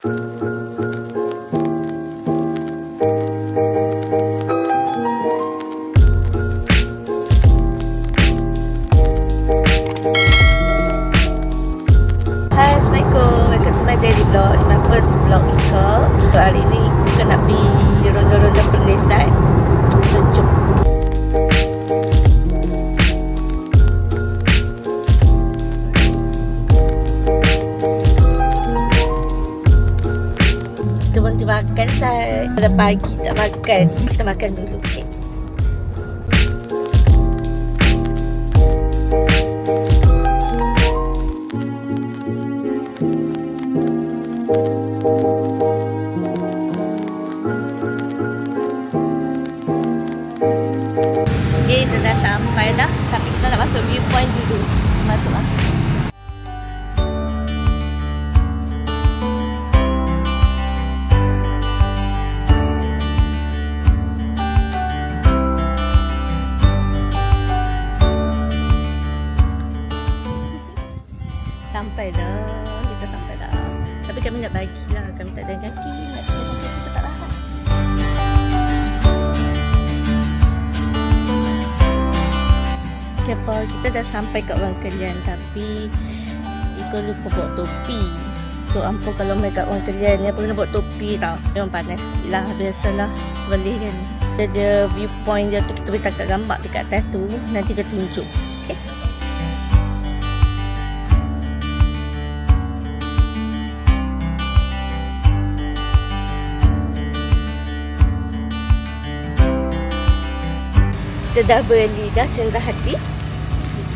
Hai, Assalamualaikum. Welcome to my daily vlog. Ini my first vlog Ika. Hari ni kita nak pergi ronda-ronda Perlisat. So, jom. Kita berhenti makan, saya. Pada pagi tak makan. Kita makan dulu. Okay. Okay, kita dah sampai dah. Tapi kita nak masuk viewpoint dulu. Masuk lah. Sampai dah. Kita sampai dah. Tapi kami nak bagi lah. Kami tak ada kaki. Nak tolong kita tak rahat. Okay, Paul, kita dah sampai kat Wang Kelian. Tapi Ika lupa bawa topi. So, ampun kalau main kat Wang Kelian ni, apa kena bawa topi tau. Memang panas. Yelah, biasalah. Boleh kan. Dia ada viewpoint dia tu. Kita boleh tangkap gambar dekat atas tu. Nanti dia tunjuk. Okay. Kita dah beli dah Cendera Hati.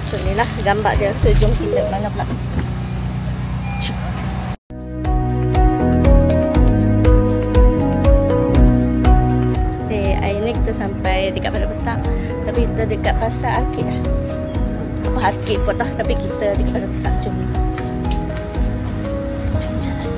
So ni lah gambar dia. So jom kita mana pula. Okay, hari ni kita sampai dekat Pasar Besar. Tapi kita dekat Pasar Arkid lah. Apa Arkid pun tak. Tapi kita dekat Pasar Besar. Jom. Jom jalan.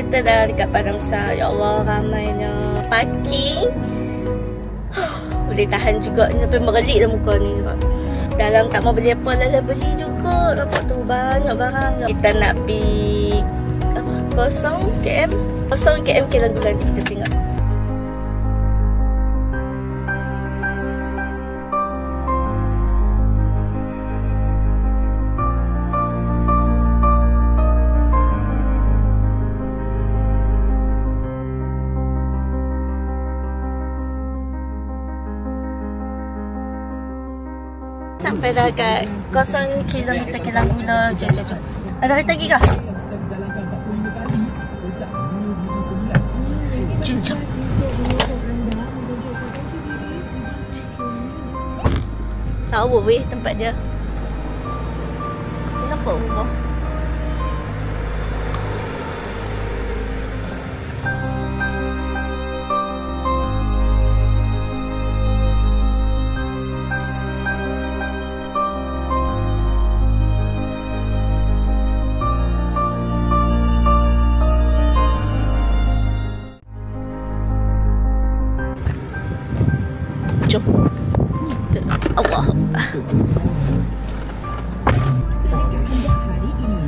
Kita dah dekat Padang Besar. Ya Allah, ramainya. Parking. Boleh tahan juga. Ni sampai merelik dah muka ni. Dalam tak mau beli apa, dah beli juga. Nampak tu banyak barang. Kita nak pergi apa? 0 km. 0 km Kilang Gulan. Kita tengok. Sampai dah kat 0 km Kilang Gula. Jom. Ada kereta lagi kah? Jom. Tahu weh tempat dia. Kenapa ubah?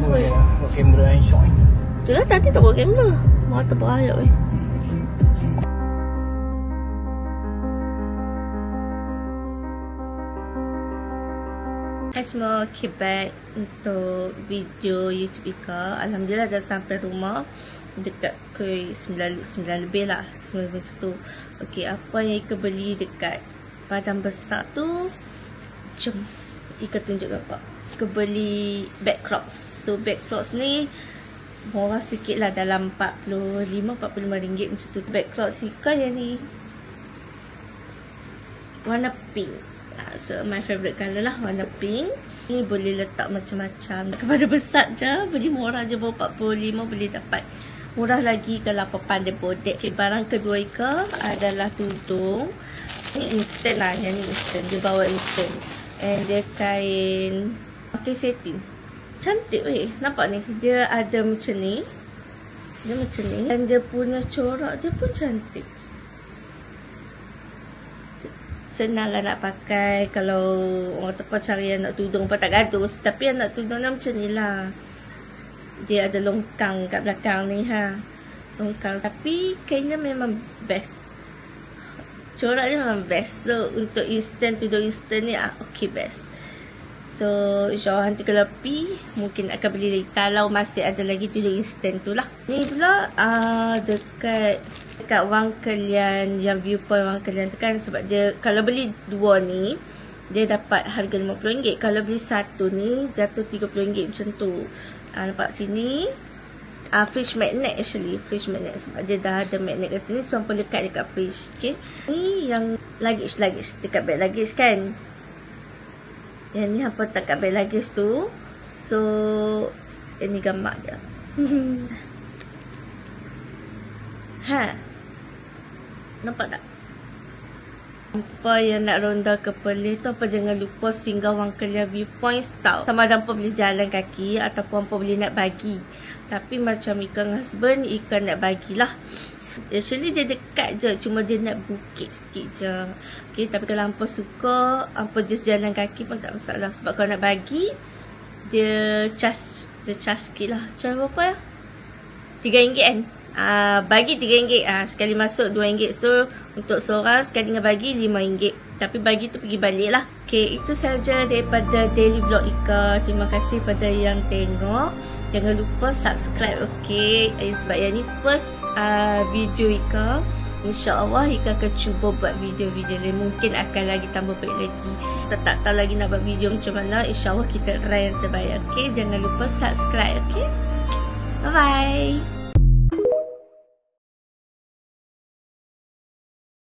Buat kamera yang syok ni. Itulah tadi tak buat kamera. Mata berayap ni. Hai semua, okay back untuk video YouTube Ika. Alhamdulillah dah sampai rumah. Dekat pukul 9 lebih lah, 9 lebih tu. Okay, apa yang Ika beli dekat Padang Besar tu, jom Ika tunjuk nampak. Ika beli bag Crocs. So bag Crocs ni murah sikit lah, dalam 45-45 ringgit macam tu. Bag Crocs Ika yang ni warna pink. So my favourite colour lah, warna pink. Ni boleh letak macam-macam. Kepada besar je, beli murah je, bawa 45 boleh dapat murah lagi kalau apa pandai bodek. Okay, barang kedua Ika adalah tudung. Ni instant lah, yang ni instant. Dia bawa instant. And dia kain pakai satin. Cantik weh, nampak ni. Dia ada macam ni. Dia macam ni. Dan dia punya corak dia pun cantik. Senang lah nak pakai kalau orang tempat cari anak tudung pun tak gaduh. Tapi anak tudung ni macam ni lah. Dia ada longkang kat belakang ni ha. Longkang. Tapi kainnya memang best. Corak dia memang best. So untuk instant, tudung instant ni okay best. So insyaAllah nanti kalau pergi mungkin akan beli lagi. Kalau masih ada lagi tudung instant tu lah. Ni pula dekat Wang Kelian, yang viewpoint Wang Kelian tu kan, sebab dia kalau beli dua ni dia dapat harga RM50. Kalau beli satu ni jatuh RM30 macam tu. Nampak sini fridge magnet, actually fridge magnet, sebab dia dah ada magnet kat sini, so boleh lekat dekat fridge. Okay, ni yang luggage dekat bag luggage kan. Yang ni apa tak kat bag luggage tu. So ini gambar dia. Nampak tak? Apa yang nak ronda ke Perlis tu, apa jangan lupa singgah Wang Kelian Viewpoint tau. Sama ada apa boleh jalan kaki ataupun apa boleh nak bagi. Tapi macam Ika dengan husband, Ika nak bagilah. Actually dia dekat je, cuma dia nak bukit sikit je. Okay, tapi kalau hampa suka, hampa just jalan kaki pun tak masalah. Sebab kalau nak bagi, dia charge sikit lah. Charge berapa ya? RM3 kan? Bagi RM3, sekali masuk RM2. So untuk seorang sekali dengan bagi RM5. Tapi bagi tu pergi balik lah. Okay, itu saja daripada daily vlog Ika. Terima kasih pada yang tengok. Jangan lupa subscribe, okay. Sebab yang ni first video Ika. InsyaAllah Ika akan cuba buat video-video ni. Mungkin akan lagi tambah baik lagi. Kita tak tahu lagi nak buat video macam mana. InsyaAllah kita try yang terbaik, okay. Jangan lupa subscribe, okay. Bye-bye.